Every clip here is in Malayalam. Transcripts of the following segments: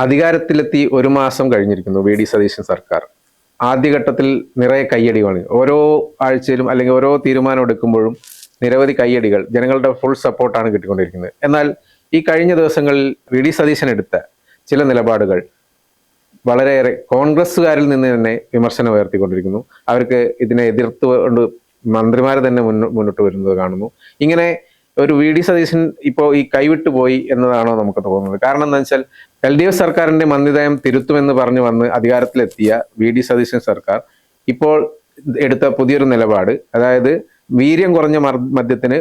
അധികാരത്തിലെത്തി ഒരു മാസം കഴിഞ്ഞിരിക്കുന്നു വി.ഡി. സതീശൻ സർക്കാർ. ആദ്യഘട്ടത്തിൽ നിറയെ കയ്യടികളാണ്. ഓരോ ആഴ്ചയിലും അല്ലെങ്കിൽ ഓരോ തീരുമാനം എടുക്കുമ്പോഴും നിരവധി കയ്യടികൾ, ജനങ്ങളുടെ ഫുൾ സപ്പോർട്ടാണ് കിട്ടിക്കൊണ്ടിരിക്കുന്നത്. എന്നാൽ ഈ കഴിഞ്ഞ ദിവസങ്ങളിൽ വി.ഡി. സതീശൻ എടുത്ത ചില നിലപാടുകൾ വളരെയേറെ കോൺഗ്രസ്സുകാരിൽ നിന്ന് തന്നെ വിമർശനം ഉയർത്തിക്കൊണ്ടിരിക്കുന്നു. അവർക്ക് ഇതിനെ എതിർത്തുകൊണ്ട് മന്ത്രിമാർ തന്നെ മുന്നോട്ട് വരുന്നത് കാണുന്നു. ഇങ്ങനെ ഒരു വി.ഡി. സതീശൻ ഇപ്പോൾ ഈ കൈവിട്ടു പോയി എന്നതാണോ നമുക്ക് തോന്നുന്നത്? കാരണം എന്താ വെച്ചാൽ LDF സർക്കാരിന്റെ മന്ദിതയം തിരുത്തുമെന്ന് പറഞ്ഞു വന്ന് അധികാരത്തിലെത്തിയ വി.ഡി. സതീശൻ സർക്കാർ ഇപ്പോൾ എടുത്ത പുതിയൊരു നിലപാട്, അതായത് വീര്യം കുറഞ്ഞ മദ്യത്തിന്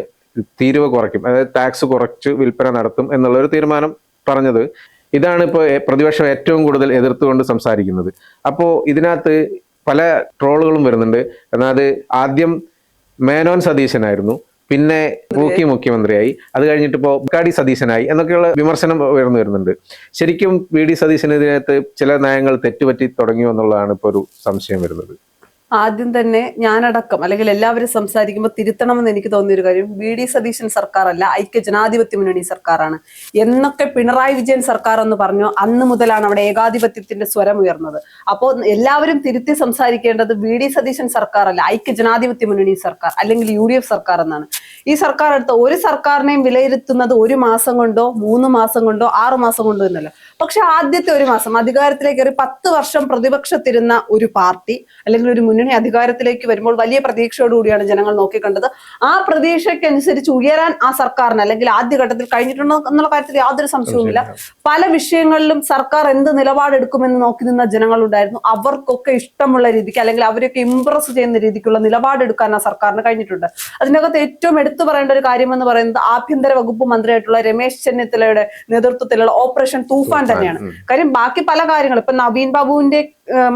തീരുവ കുറയ്ക്കും, അതായത് ടാക്സ് കുറച്ച് വിൽപ്പന നടത്തും എന്നുള്ളൊരു തീരുമാനം പറഞ്ഞത്. ഇതാണ് ഇപ്പോൾ പ്രതിപക്ഷം ഏറ്റവും കൂടുതൽ എതിർത്തുകൊണ്ട് സംസാരിക്കുന്നത്. അപ്പോൾ ഇതിനകത്ത് പല ട്രോളുകളും വരുന്നുണ്ട്. എന്നാൽ ആദ്യം മേനോൻ സതീശനായിരുന്നു, പിന്നെ പൂക്കി മുഖ്യമന്ത്രിയായി, അത് കഴിഞ്ഞിട്ട് ഇപ്പോൾ കാടി സതീശനായി എന്നൊക്കെയുള്ള വിമർശനം ഉയർന്നു വരുന്നുണ്ട്. ശരിക്കും വി.ഡി. സതീശനെതിരകത്ത് ചില നയങ്ങൾ തെറ്റുപറ്റി തുടങ്ങിയോ എന്നുള്ളതാണ് ഇപ്പോൾ ഒരു സംശയം വരുന്നത്. ആദ്യം തന്നെ ഞാനടക്കം അല്ലെങ്കിൽ എല്ലാവരും സംസാരിക്കുമ്പോൾ തിരുത്തണമെന്ന് എനിക്ക് തോന്നിയൊരു കാര്യം, വി.ഡി. സതീശൻ സർക്കാർ അല്ല, ഐക്യ ജനാധിപത്യ മുന്നണി സർക്കാരാണ്. എന്നൊക്കെ പിണറായി വിജയൻ സർക്കാർ എന്ന് പറഞ്ഞു അന്ന് മുതലാണ് അവിടെ ഏകാധിപത്യത്തിന്റെ സ്വരം ഉയർന്നത്. അപ്പോൾ എല്ലാവരും തിരുത്തി സംസാരിക്കേണ്ടത് വി.ഡി. സതീശൻ സർക്കാർ അല്ല, ഐക്യ ജനാധിപത്യ മുന്നണി സർക്കാർ അല്ലെങ്കിൽ UDF സർക്കാർ എന്നാണ്. ഈ സർക്കാർ എടുത്ത ഒരു സർക്കാരിനെയും വിലയിരുത്തുന്നത് 1 മാസം കൊണ്ടോ 3 മാസം കൊണ്ടോ 6 മാസം കൊണ്ടോ എന്നല്ല. പക്ഷെ ആദ്യത്തെ 1 മാസം അധികാരത്തിലേക്ക് കയറി 10 വർഷം പ്രതിപക്ഷത്തിരുന്ന ഒരു പാർട്ടി അല്ലെങ്കിൽ ഒരു മുന്നണി അധികാരത്തിലേക്ക് വരുമ്പോൾ വലിയ പ്രതീക്ഷയോടുകൂടിയാണ് ജനങ്ങൾ നോക്കിക്കണ്ടത്. ആ പ്രതീക്ഷയ്ക്കനുസരിച്ച് ഉയരാൻ ആ സർക്കാരിന് അല്ലെങ്കിൽ ആദ്യഘട്ടത്തിൽ കഴിഞ്ഞിട്ടുണ്ടോ എന്നുള്ള കാര്യത്തിൽ യാതൊരു സംശയവുമില്ല. പല വിഷയങ്ങളിലും സർക്കാർ എന്ത് നിലപാടെടുക്കുമെന്ന് നോക്കി നിന്ന ജനങ്ങളുണ്ടായിരുന്നു. അവർക്കൊക്കെ ഇഷ്ടമുള്ള രീതിക്ക് അല്ലെങ്കിൽ അവരൊക്കെ ഇംപ്രസ് ചെയ്യുന്ന രീതിക്കുള്ള നിലപാടെടുക്കാൻ ആ സർക്കാരിന് കഴിഞ്ഞിട്ടുണ്ട്. അതിനകത്ത് ഏറ്റവും എടുത്തു പറയേണ്ട ഒരു കാര്യം എന്ന് പറയുന്നത് ആഭ്യന്തര വകുപ്പ് മന്ത്രിയായിട്ടുള്ള രമേശ് ചെന്നിത്തലയുടെ നേതൃത്വത്തിലുള്ള ഓപ്പറേഷൻ തൂഫാൻ തന്നെയാണ്. കാര്യം ബാക്കി പല കാര്യങ്ങളും, ഇപ്പൊ നവീൻ ബാബുവിന്റെ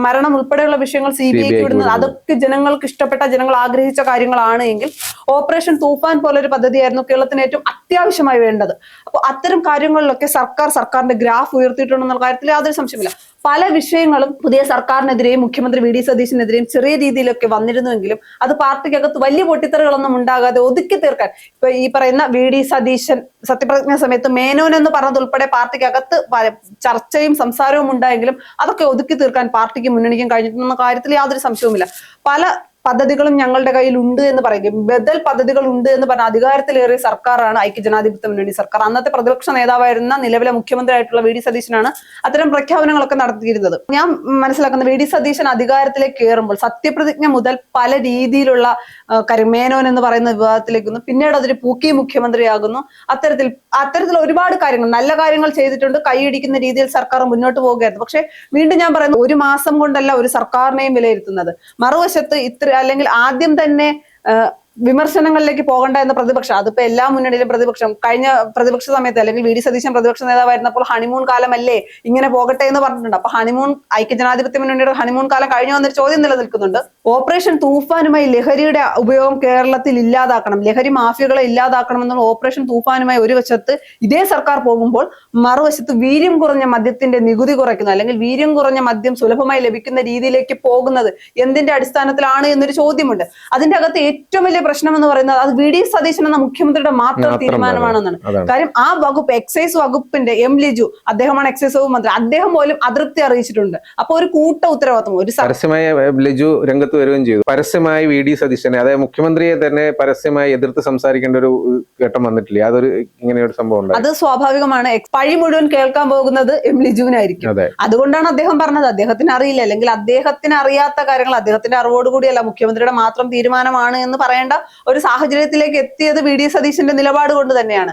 മരണം ഉൾപ്പെടെയുള്ള വിഷയങ്ങൾ CBIക്ക് വിടുന്നത് അതൊക്കെ ജനങ്ങൾക്ക് ഇഷ്ടപ്പെട്ട, ജനങ്ങൾ ആഗ്രഹിച്ച കാര്യങ്ങളാണ് എങ്കിൽ ഓപ്പറേഷൻ തൂഫാൻ പോലൊരു പദ്ധതിയായിരുന്നു കേരളത്തിന് ഏറ്റവും അത്യാവശ്യമായി വേണ്ടത്. അപ്പോൾ അത്തരം കാര്യങ്ങളിലൊക്കെ സർക്കാരിന്റെ ഗ്രാഫ് ഉയർത്തിയിട്ടുണ്ടെന്നുള്ള കാര്യത്തിൽ യാതൊരു സംശയമില്ല. പല വിഷയങ്ങളും പുതിയ സർക്കാരിനെതിരെയും മുഖ്യമന്ത്രി വി.ഡി. സതീശനെതിരെയും ചെറിയ രീതിയിലൊക്കെ വന്നിരുന്നുവെങ്കിലും അത് പാർട്ടിക്കകത്ത് വലിയ പൊട്ടിത്തെറികളൊന്നും ഉണ്ടാകാതെ ഒതുക്കി തീർക്കാൻ ഇപ്പൊ ഈ പറയുന്ന വി.ഡി. സതീശൻ സത്യപ്രതിജ്ഞ സമയത്ത് മേനോൻ എന്ന് പറഞ്ഞതുൾപ്പെടെ പാർട്ടിക്കകത്ത് ചർച്ചയും സംസാരവും ഉണ്ടായെങ്കിലും അതൊക്കെ ഒതുക്കി തീർക്കാൻ പാർട്ടിക്കും മുന്നണിക്കും കഴിഞ്ഞിട്ടുണ്ടെന്ന കാര്യത്തിൽ യാതൊരു സംശയവുമില്ല. പല പദ്ധതികളും ഞങ്ങളുടെ കയ്യിൽ ഉണ്ട് എന്ന് പറയുകയും ബദൽ പദ്ധതികൾ ഉണ്ട് എന്ന് പറഞ്ഞ അധികാരത്തിലേറിയ സർക്കാരാണ് ഐക്യ ജനാധിപത്യ മുന്നണി സർക്കാർ. അന്നത്തെ പ്രതിപക്ഷ നേതാവായിരുന്ന നിലവിലെ മുഖ്യമന്ത്രി ആയിട്ടുള്ള വി.ഡി. സതീശനാണ് അത്തരം പ്രഖ്യാപനങ്ങളൊക്കെ നടത്തിയിരുന്നത്. ഞാൻ മനസ്സിലാക്കുന്ന വി.ഡി. സതീശൻ അധികാരത്തിലേക്ക് കയറുമ്പോൾ സത്യപ്രതിജ്ഞ മുതൽ പല രീതിയിലുള്ള മേനോൻ എന്ന് പറയുന്ന വിവാദത്തിലേക്ക് വന്നു. പിന്നീട് അതൊരു പൂക്കി മുഖ്യമന്ത്രിയാകുന്നു. അത്തരത്തിൽ ഒരുപാട് കാര്യങ്ങൾ, നല്ല കാര്യങ്ങൾ ചെയ്തിട്ടുണ്ട്. കൈയിടിക്കുന്ന രീതിയിൽ സർക്കാർ മുന്നോട്ട് പോവുകയായിരുന്നു. പക്ഷെ വീണ്ടും ഞാൻ പറയുന്നത് 1 മാസം കൊണ്ടല്ല ഒരു സർക്കാരിനെയും വിലയിരുത്തുന്നത്. മറുവശത്ത് അല്ലെങ്കിൽ ആദ്യം തന്നെ വിമർശനങ്ങളിലേക്ക് പോകണ്ട എന്ന പ്രതിപക്ഷം, അതിപ്പോ എല്ലാ മുന്നണിയിലും പ്രതിപക്ഷം കഴിഞ്ഞ പ്രതിപക്ഷ സമയത്ത് അല്ലെങ്കിൽ വി.ഡി. സതീശൻ പ്രതിപക്ഷ നേതാവായിരുന്നപ്പോൾ ഹണിമൂൺ കാലമല്ലേ ഇങ്ങനെ പോകട്ടെ എന്ന് പറഞ്ഞിട്ടുണ്ട്. അപ്പൊ ഐക്യ ജനാധിപത്യ മുന്നണിയുടെ ഹണിമൂൺ കാലം കഴിഞ്ഞു വന്നൊരു ചോദ്യം നിലനിൽക്കുന്നുണ്ട്. ഓപ്പറേഷൻ തൂഫാനുമായി ലഹരിയുടെ ഉപയോഗം കേരളത്തിൽ ഇല്ലാതാക്കണം, ലഹരി മാഫിയകളെ ഇല്ലാതാക്കണം എന്നുള്ള ഓപ്പറേഷൻ തൂഫാനുമായി ഒരു വശത്ത് ഇതേ സർക്കാർ പോകുമ്പോൾ മറുവശത്ത് വീര്യം കുറഞ്ഞ മദ്യത്തിന്റെ നികുതി കുറയ്ക്കുന്നു അല്ലെങ്കിൽ വീര്യം കുറഞ്ഞ മദ്യം സുലഭമായി ലഭിക്കുന്ന രീതിയിലേക്ക് പോകുന്നത് എന്തിന്റെ അടിസ്ഥാനത്തിലാണ് എന്നൊരു ചോദ്യമുണ്ട്. അതിന്റെ അകത്ത് ഏറ്റവും വലിയ പ്രശ്നം എന്ന് പറയുന്നത് അത് വി.ഡി. സതീശൻ എന്ന മുഖ്യമന്ത്രിയുടെ മാത്രം തീരുമാനമാണെന്നാണ്. കാര്യം ആ വകുപ്പ്, എക്സൈസ് വകുപ്പിന്റെ ലിജു, അദ്ദേഹമാണ് എക്സൈസ് വകുപ്പ് മന്ത്രി, അദ്ദേഹം പോലും അതൃപ്തി അറിയിച്ചിട്ടുണ്ട്. അപ്പൊ ഒരു കൂട്ട ഉത്തരവാദിത്വം പരസ്യമായി ലിജു രംഗത്ത് വരികയും ചെയ്തു. പരസ്യമായി വി.ഡി. സതീശനെ, അതായത് മുഖ്യമന്ത്രിയെ തന്നെ പരസ്യമായി എതിർത്ത് സംസാരിക്കേണ്ട ഒരു ഘട്ടം വന്നിട്ടില്ല. അതൊരു ഇങ്ങനെയൊരു സംഭവം അത് സ്വാഭാവികമാണ്. പഴി മുഴുവൻ കേൾക്കാൻ പോകുന്നത് ലിജുവിനായിരിക്കും. അതുകൊണ്ടാണ് അദ്ദേഹം പറഞ്ഞത് അദ്ദേഹത്തിന് അറിയില്ല അല്ലെങ്കിൽ അദ്ദേഹത്തിന് അറിയാത്ത കാര്യങ്ങൾ അദ്ദേഹത്തിന്റെ അറിവോടുകൂടിയല്ല, മുഖ്യമന്ത്രിയുടെ മാത്രം തീരുമാനമാണ് എന്ന് പറയേണ്ട ഒരു സാഹചര്യത്തിലേക്ക് എത്തിയത് വി.ഡി. സതീശന്റെ നിലപാട് കൊണ്ട് തന്നെയാണ്.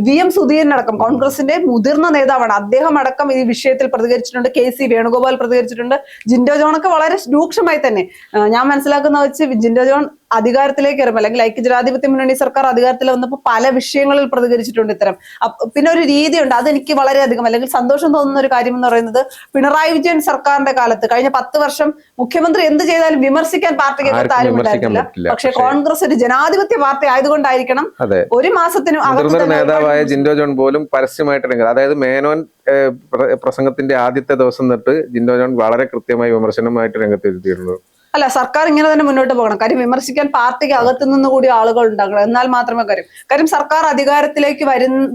VM സുധീരനടക്കം കോൺഗ്രസിന്റെ മുതിർന്ന നേതാവാണ്, അദ്ദേഹം അടക്കം ഈ വിഷയത്തിൽ പ്രതികരിച്ചിട്ടുണ്ട്. KC വേണുഗോപാൽ പ്രതികരിച്ചിട്ടുണ്ട്. ജിൻഡോ ജോണൊക്കെ വളരെ രൂക്ഷമായി തന്നെ, ഞാൻ മനസ്സിലാക്കുന്ന വെച്ച് ജിൻഡോ ജോൺ അധികാരത്തിലേക്ക് വരുമ്പോൾ അല്ലെങ്കിൽ ഐക്യ ജനാധിപത്യ മുന്നണി സർക്കാർ അധികാരത്തിൽ വന്നപ്പോൾ പല വിഷയങ്ങളിൽ പ്രതികരിച്ചിട്ടുണ്ട്. ഇത്തരം പിന്നെ ഒരു രീതിയുണ്ട്, അതെനിക്ക് വളരെയധികം അല്ലെങ്കിൽ സന്തോഷം തോന്നുന്ന ഒരു കാര്യം എന്ന് പറയുന്നത്, പിണറായി വിജയൻ സർക്കാരിന്റെ കാലത്ത് കഴിഞ്ഞ 10 വർഷം മുഖ്യമന്ത്രി എന്ത് ചെയ്താലും വിമർശിക്കാൻ പാർട്ടിക്ക് ആരും ഉണ്ടായിരുന്നില്ല. പക്ഷെ കോൺഗ്രസ് ഒരു ജനാധിപത്യ പാർട്ടി ആയതുകൊണ്ടായിരിക്കണം 1 മാസത്തിനും നേതാവായ ജിൻഡോ ജോൺ പോലും പരസ്യമായിട്ട്, അതായത് മേനോൻ പ്രസംഗത്തിന്റെ ആദ്യത്തെ ദിവസം തൊട്ട് ജിൻഡോ ജോൺ വളരെ കൃത്യമായി വിമർശനമായിട്ട് രംഗത്തെത്തിയിരുന്നു. അല്ല, സർക്കാർ ഇങ്ങനെ തന്നെ മുന്നോട്ട് പോകണം. കാര്യം വിമർശിക്കാൻ പാർട്ടിക്ക് അകത്തു നിന്ന് കൂടി ആളുകൾ ഉണ്ടാകണം, എന്നാൽ മാത്രമേ കാര്യം സർക്കാർ അധികാരത്തിലേക്ക്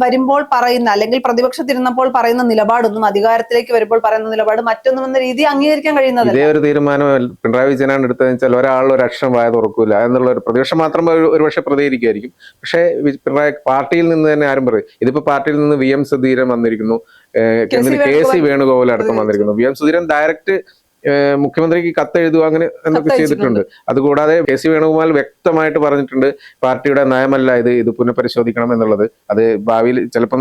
വരുമ്പോൾ പറയുന്ന, അല്ലെങ്കിൽ പ്രതിപക്ഷത്തിരുന്നപ്പോൾ പറയുന്ന നിലപാടൊന്നും അധികാരത്തിലേക്ക് വരുമ്പോൾ പറയുന്ന നിലപാട് മറ്റൊന്നും എന്ന രീതി അംഗീകരിക്കാൻ കഴിയുന്നതല്ല. ഇതേ ഒരു തീരുമാനം പിണറായി വിജയനാണ് എടുത്തതെന്ന് വെച്ചാൽ ഒരാൾ ഒരു അക്ഷരം വായ തുറക്കൂല എന്നുള്ള ഒരു പ്രതിപക്ഷം മാത്രം ഒരുപക്ഷെ പ്രതികരിക്കുമായിരിക്കും. പക്ഷേ പിണറായി പാർട്ടിയിൽ നിന്ന് തന്നെ ആരും പറയും. ഇതിപ്പോ പാർട്ടിയിൽ നിന്ന് VM സുധീരൻ വന്നിരിക്കുന്നു, KC വേണുഗോപാൽ അടക്കം വന്നിരിക്കുന്നു. VM സുധീരൻ ഡയറക്റ്റ് മുഖ്യമന്ത്രിക്ക് കത്തെഴുതുക അങ്ങനെ എന്നൊക്കെ ചെയ്തിട്ടുണ്ട്. അതുകൂടാതെ KC വേണുഗോപാൽ വ്യക്തമായിട്ട് പറഞ്ഞിട്ടുണ്ട് പാർട്ടിയുടെ നയമല്ല ഇത് പുനഃപരിശോധിക്കണം എന്നുള്ളത്. അത് ഭാവിയിൽ ചിലപ്പോൾ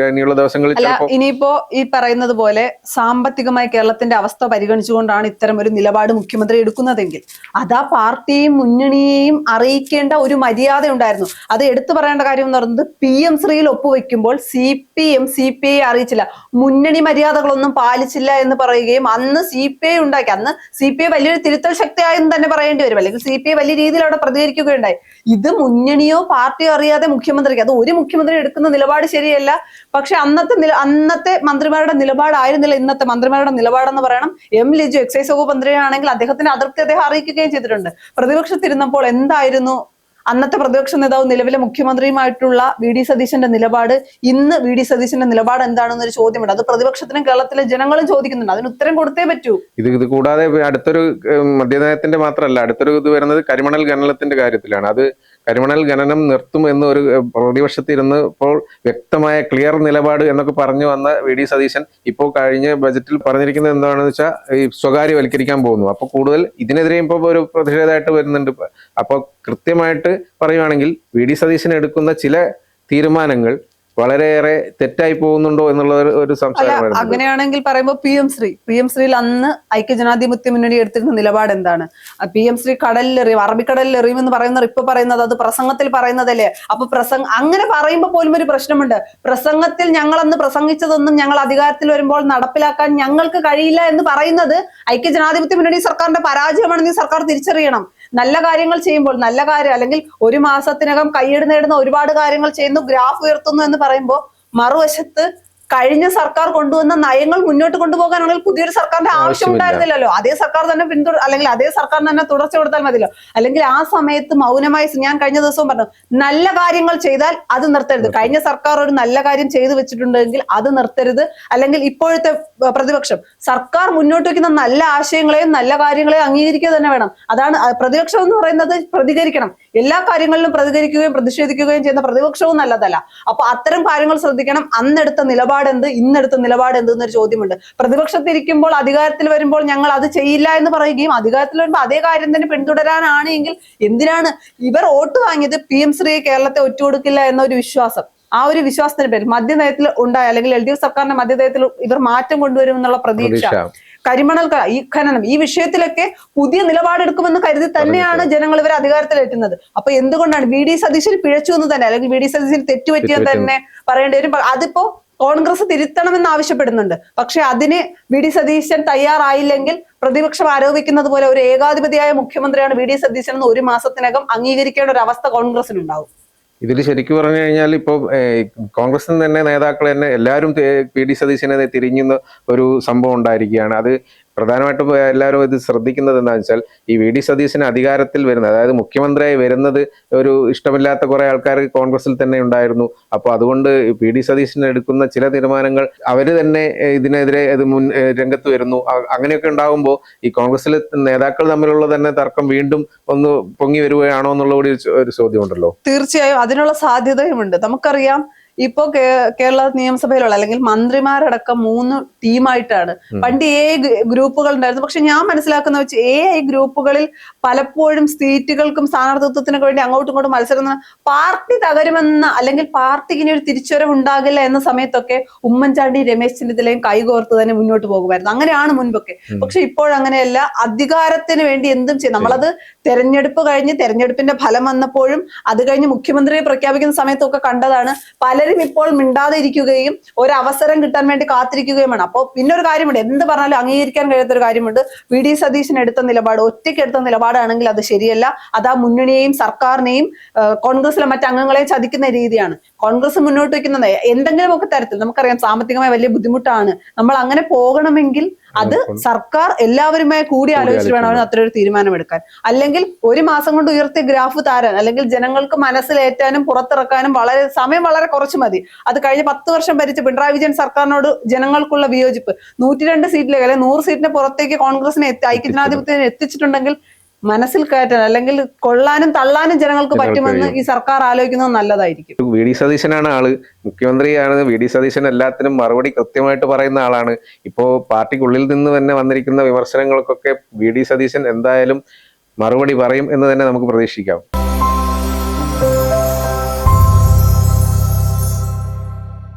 ഇനിയുള്ള ദിവസങ്ങളിൽ ഇനിയിപ്പോ ഈ പറയുന്നത് പോലെ സാമ്പത്തികമായി കേരളത്തിന്റെ അവസ്ഥ പരിഗണിച്ചുകൊണ്ടാണ് ഇത്തരം ഒരു നിലപാട് മുഖ്യമന്ത്രി എടുക്കുന്നതെങ്കിൽ അതാ പാർട്ടിയെയും മുന്നണിയെയും അറിയിക്കേണ്ട ഒരു മര്യാദ ഉണ്ടായിരുന്നു. അത് എടുത്തു പറയേണ്ട കാര്യം എന്ന് പറയുന്നത് PM ശ്രീയിൽ ഒപ്പുവെക്കുമ്പോൾ CPM CPI അറിയിച്ചില്ല, മുന്നണി മര്യാദകളൊന്നും പാലിച്ചില്ല എന്ന് പറയുകയും അന്ന് CPI ഉണ്ടാക്കി. അന്ന് CPI വലിയൊരു തിരുത്തൽ ശക്തിയായെന്ന് തന്നെ പറയേണ്ടി വരും, അല്ലെങ്കിൽ CPI വലിയ രീതിയിൽ അവിടെ പ്രതികരിക്കുകയുണ്ടായി. ഇത് മുന്നണിയോ പാർട്ടിയോ അറിയാതെ മുഖ്യമന്ത്രിക്ക്, അത് ഒരു മുഖ്യമന്ത്രി എടുക്കുന്ന നിലപാട് ശരിയല്ല. പക്ഷെ അന്നത്തെ മന്ത്രിമാരുടെ നിലപാടായിരുന്നില്ല ഇന്നത്തെ മന്ത്രിമാരുടെ നിലപാടെന്ന് പറയണം. ലിജു എക്സൈസ് വകുപ്പ് മന്ത്രിയാണെങ്കിൽ അദ്ദേഹത്തിന്റെ അതൃപ്തി അദ്ദേഹം അറിയിക്കുകയും ചെയ്തിട്ടുണ്ട്. പ്രതിപക്ഷത്തിരുന്നപ്പോൾ എന്തായിരുന്നു അന്നത്തെ പ്രതിപക്ഷ നേതാവ് നിലവിലെ മുഖ്യമന്ത്രിയുമായിട്ടുള്ള VD സതീശന്റെ നിലപാട്? ഇന്ന് VD സതീശന്റെ നിലപാട് എന്താണെന്നൊരു ചോദ്യമുണ്ട്. അത് പ്രതിപക്ഷത്തിനും കേരളത്തിലെ ജനങ്ങളും ചോദിക്കുന്നുണ്ട്. അതിന് ഉത്തരം കൊടുത്തേ പറ്റൂ. ഇത് കൂടാതെ അടുത്തൊരു മദ്യനയത്തിന്റെ മാത്രമല്ല, അടുത്തൊരു ഇത് വരുന്നത് കരിമണൽ ഖനനത്തിന്റെ കാര്യത്തിലാണ്. അത് കരിമണൽ ഖനനം നിർത്തും എന്നൊരു പ്രതിപക്ഷത്തിരുന്ന് ഇപ്പോൾ വ്യക്തമായ ക്ലിയർ നിലപാട് എന്നൊക്കെ പറഞ്ഞു വന്ന VD സതീശൻ ഇപ്പോൾ കഴിഞ്ഞ ബജറ്റിൽ പറഞ്ഞിരിക്കുന്നത് എന്താണെന്ന് വെച്ചാൽ ഈ സ്വകാര്യവൽക്കരിക്കാൻ പോകുന്നു. അപ്പൊ കൂടുതൽ ഇതിനെതിരെ ഇപ്പോൾ ഒരു പ്രതിഷേധമായിട്ട് വരുന്നുണ്ട്. അപ്പൊ കൃത്യമായിട്ട് പറയുവാണെങ്കിൽ VD സതീശൻ എടുക്കുന്ന ചില തീരുമാനങ്ങൾ വളരെയേറെ തെറ്റായി പോകുന്നുണ്ടോ എന്നുള്ള ഒരു സംശയം. അങ്ങനെയാണെങ്കിൽ പറയുമ്പോൾ PM ശ്രീയിൽ അന്ന് ഐക്യജനാധിപത്യ മുന്നണി എടുത്തിരുന്ന നിലപാട് എന്താണ്? PM ശ്രീ കടലിലെറിയും, അറബിക്കടലിൽ എറിയുമെന്ന് പറയുന്നവർ ഇപ്പൊ പറയുന്നത് അത് പ്രസംഗത്തിൽ പറയുന്നതല്ലേ? അപ്പൊ അങ്ങനെ പറയുമ്പോൾ പോലും ഒരു പ്രശ്നമുണ്ട്. പ്രസംഗത്തിൽ ഞങ്ങൾ അന്ന് പ്രസംഗിച്ചതൊന്നും ഞങ്ങൾ അധികാരത്തിൽ വരുമ്പോൾ നടപ്പിലാക്കാൻ ഞങ്ങൾക്ക് കഴിയില്ല എന്ന് പറയുന്നത് ഐക്യജനാധിപത്യ മുന്നണി സർക്കാരിന്റെ പരാജയമാണെന്ന് സർക്കാർ തിരിച്ചറിയണം. നല്ല കാര്യങ്ങൾ ചെയ്യുമ്പോൾ, നല്ല കാര്യം അല്ലെങ്കിൽ ഒരു മാസത്തിനകം കയ്യടി നേടുന്ന ഒരുപാട് കാര്യങ്ങൾ ചെയ്യുന്നു, ഗ്രാഫ് ഉയർത്തുന്നു എന്ന് പറയുമ്പോൾ മറുവശത്ത് കഴിഞ്ഞ സർക്കാർ കൊണ്ടുവന്ന നയങ്ങൾ മുന്നോട്ട് കൊണ്ടുപോകാനാണെങ്കിൽ പുതിയൊരു സർക്കാരിന്റെ ആവശ്യം ഉണ്ടായിരുന്നില്ലല്ലോ. അതേ സർക്കാർ തന്നെ അല്ലെങ്കിൽ അതേ സർക്കാർ തന്നെ തുടർച്ച കൊടുത്താൽ മതിയല്ലോ. അല്ലെങ്കിൽ ആ സമയത്ത് മൗനമായി, ഞാൻ കഴിഞ്ഞ ദിവസവും പറഞ്ഞു, നല്ല കാര്യങ്ങൾ ചെയ്താൽ അത് നിർത്തരുത്. കഴിഞ്ഞ സർക്കാർ ഒരു നല്ല കാര്യം ചെയ്തു വെച്ചിട്ടുണ്ടെങ്കിൽ അത് നിർത്തരുത്. അല്ലെങ്കിൽ ഇപ്പോഴത്തെ പ്രതിപക്ഷം സർക്കാർ മുന്നോട്ട് വയ്ക്കുന്ന നല്ല ആശയങ്ങളെയും നല്ല കാര്യങ്ങളെയും അംഗീകരിക്കുക തന്നെ വേണം. അതാണ് പ്രതിപക്ഷം എന്ന് പറയുന്നത്. പ്രതികരിക്കണം, എല്ലാ കാര്യങ്ങളിലും പ്രതികരിക്കുകയും പ്രതിഷേധിക്കുകയും ചെയ്യുന്ന പ്രതിപക്ഷവും നല്ലതല്ല. അപ്പൊ അത്തരം കാര്യങ്ങൾ ശ്രദ്ധിക്കണം. അന്നെടുത്ത നിലപാട് എന്ത്, ഇന്നെടുത്ത നിലപാട് എന്ത് എന്നൊരു ചോദ്യമുണ്ട്. പ്രതിപക്ഷത്തിരിക്കുമ്പോൾ അധികാരത്തിൽ വരുമ്പോൾ ഞങ്ങൾ അത് ചെയ്യില്ല എന്ന് പറയുകയും അധികാരത്തിൽ വരുമ്പോൾ അതേ കാര്യം തന്നെ പിന്തുടരാനാണ് എങ്കിൽ എന്തിനാണ് ഇവർ വോട്ട് വാങ്ങിയത്? PM ശ്രീ കേരളത്തെ ഒറ്റുകൊടുക്കില്ല എന്നൊരു വിശ്വാസം, ആ ഒരു വിശ്വാസത്തിന്റെ പേരിൽ മദ്യനയത്തിൽ ഉണ്ടായ, അല്ലെങ്കിൽ LDF സർക്കാരിന്റെ മദ്യനയത്തിൽ ഇവർ മാറ്റം കൊണ്ടുവരും എന്നുള്ള പ്രതീക്ഷ, കരിമണൽ ഈ ഖനനം, ഈ വിഷയത്തിലൊക്കെ പുതിയ നിലപാടെടുക്കുമെന്ന് കരുതി തന്നെയാണ് ജനങ്ങൾ ഇവരെ അധികാരത്തിലെത്തുന്നത്. അപ്പൊ എന്തുകൊണ്ടാണ് VD സതീശൻ പിഴച്ചു എന്ന് തന്നെ, അല്ലെങ്കിൽ VD സതീശൻ തെറ്റുപറ്റിയെന്ന് തന്നെ പറയേണ്ടി വരും. അതിപ്പോ കോൺഗ്രസ് തിരുത്തണമെന്ന് ആവശ്യപ്പെടുന്നുണ്ട്. പക്ഷെ അതിന് VD സതീശൻ തയ്യാറായില്ലെങ്കിൽ പ്രതിപക്ഷം ആരോപിക്കുന്നത് പോലെ ഒരു ഏകാധിപതിയായ മുഖ്യമന്ത്രിയാണ് VD സതീശൻ എന്ന് ഒരു മാസത്തിനകം അംഗീകരിക്കേണ്ട ഒരു അവസ്ഥ കോൺഗ്രസിനുണ്ടാവും. ഇതിൽ ശരിക്കും പറഞ്ഞു കഴിഞ്ഞാൽ ഇപ്പോൾ കോൺഗ്രസിൽ തന്നെ നേതാക്കൾ തന്നെ എല്ലാവരും VD സതീശനെ തിരിഞ്ഞുന്ന ഒരു സംഭവം ഉണ്ടായിരിക്കുകയാണ്. അത് പ്രധാനമായിട്ടും എല്ലാവരും ഇത് ശ്രദ്ധിക്കുന്നത് എന്താണെന്ന് വെച്ചാൽ ഈ VD സതീശന് അധികാരത്തിൽ വരുന്നത്, അതായത് മുഖ്യമന്ത്രിയായി വരുന്നത് ഒരു ഇഷ്ടമില്ലാത്ത കുറെ ആൾക്കാർ കോൺഗ്രസിൽ തന്നെ ഉണ്ടായിരുന്നു. അപ്പോൾ അതുകൊണ്ട് VD സതീശന് എടുക്കുന്ന ചില തീരുമാനങ്ങൾ അവർ തന്നെ ഇതിനെതിരെ രംഗത്ത് വരുന്നു. അങ്ങനെയൊക്കെ ഉണ്ടാകുമ്പോൾ ഈ കോൺഗ്രസിലെ നേതാക്കൾ തമ്മിലുള്ള തന്നെ തർക്കം വീണ്ടും ഒന്ന് പൊങ്ങി വരികയാണോ എന്നുള്ള കൂടി ഒരു ചോദ്യമുണ്ടല്ലോ. തീർച്ചയായും അതിനുള്ള സാധ്യതയുമുണ്ട്. നമുക്കറിയാം ഇപ്പോ കേരള നിയമസഭയിലുള്ള അല്ലെങ്കിൽ മന്ത്രിമാരടക്കം 3 ടീമായിട്ടാണ്. പണ്ട് ഗ്രൂപ്പുകൾ ഉണ്ടായിരുന്നു. പക്ഷെ ഞാൻ മനസ്സിലാക്കുന്ന വെച്ച് ഗ്രൂപ്പുകളിൽ പലപ്പോഴും സീറ്റുകൾക്കും സ്ഥാനാർത്ഥിത്വത്തിനൊക്കെ വേണ്ടി അങ്ങോട്ടും ഇങ്ങോട്ടും മത്സരം, പാർട്ടി തകരുമെന്ന അല്ലെങ്കിൽ പാർട്ടിക്ക് ഇനി ഒരു തിരിച്ചുവരവ് ഉണ്ടാകില്ല എന്ന സമയത്തൊക്കെ ഉമ്മൻചാണ്ടി രമേശ് ചെന്നിത്തലയും കൈകോർത്ത് തന്നെ മുന്നോട്ട് പോകുമായിരുന്നു. അങ്ങനെയാണ് മുൻപൊക്കെ. പക്ഷെ ഇപ്പോഴങ്ങനെയല്ല. അധികാരത്തിന് വേണ്ടി എന്തും ചെയ്യും. നമ്മളത് തെരഞ്ഞെടുപ്പ് കഴിഞ്ഞ് തെരഞ്ഞെടുപ്പിന്റെ ഫലം വന്നപ്പോഴും അത് കഴിഞ്ഞ് മുഖ്യമന്ത്രിയെ പ്രഖ്യാപിക്കുന്ന സമയത്തൊക്കെ കണ്ടതാണ്. പലരും ഇപ്പോൾ മിണ്ടാതെ ഇരിക്കുകയും ഒരു അവസരം കിട്ടാൻ വേണ്ടി കാത്തിരിക്കുകയുമാണ്. അപ്പോൾ പിന്നെ ഒരു കാര്യമുണ്ട്, എന്ത് പറഞ്ഞാലും അംഗീകരിക്കാൻ കഴിയാത്ത ഒരു കാര്യമുണ്ട്. VD സതീശൻ എടുത്ത നിലപാട്, ഒറ്റയ്ക്ക് എടുത്ത നിലപാടാണെങ്കിൽ അത് ശരിയല്ല. അത് ആ മുന്നണിയെയും സർക്കാരിനെയും കോൺഗ്രസിലെ മറ്റംഗങ്ങളെയും ചതിക്കുന്ന രീതിയാണ്. കോൺഗ്രസ് മുന്നോട്ട് വെക്കുന്നത് എന്തെങ്കിലുമൊക്കെ തരത്തിൽ നമുക്കറിയാം സാമ്പത്തികമായി വലിയ ബുദ്ധിമുട്ടാണ്. നമ്മൾ അങ്ങനെ പോകണമെങ്കിൽ അത് സർക്കാർ എല്ലാവരുമായി കൂടി ആലോചിച്ചിട്ട് വേണം അത്ര ഒരു തീരുമാനമെടുക്കാൻ. അല്ലെങ്കിൽ ഒരു മാസം കൊണ്ട് ഉയർത്തിയ ഗ്രാഫ് താരാൻ അല്ലെങ്കിൽ ജനങ്ങൾക്ക് മനസ്സിലേറ്റാനും പുറത്തിറക്കാനും സമയം വളരെ കുറച്ച് മതി. അത് കഴിഞ്ഞ 10 വർഷം ഭരിച്ച പിണറായി വിജയൻ സർക്കാരിനോട് ജനങ്ങൾക്കുള്ള വിയോജിപ്പ് 102 സീറ്റിലേക്ക് അല്ലെങ്കിൽ 100 സീറ്റിന് പുറത്തേക്ക് കോൺഗ്രസിനെ ഐക്യജനാധിപത്യത്തിന് എത്തിച്ചിട്ടുണ്ടെങ്കിൽ മനസ്സിൽ കയറ്റാൻ അല്ലെങ്കിൽ കൊള്ളാനും തള്ളാനും ജനങ്ങൾക്ക് പറ്റുമെന്ന് ഈ സർക്കാർ ആലോചിക്കുന്നത് നല്ലതായിരിക്കും. വി ഡി സതീശനാണ് ആള്, മുഖ്യമന്ത്രിയാണ്. വി ഡി സതീശൻ എല്ലാത്തിനും മറുപടി കൃത്യമായിട്ട് പറയുന്ന ആളാണ്. ഇപ്പോ പാർട്ടിക്കുള്ളിൽ നിന്ന് തന്നെ വന്നിരിക്കുന്ന വിമർശനങ്ങൾക്കൊക്കെ വി ഡി സതീശൻ എന്തായാലും മറുപടി പറയും എന്ന് തന്നെ നമുക്ക് പ്രതീക്ഷിക്കാം.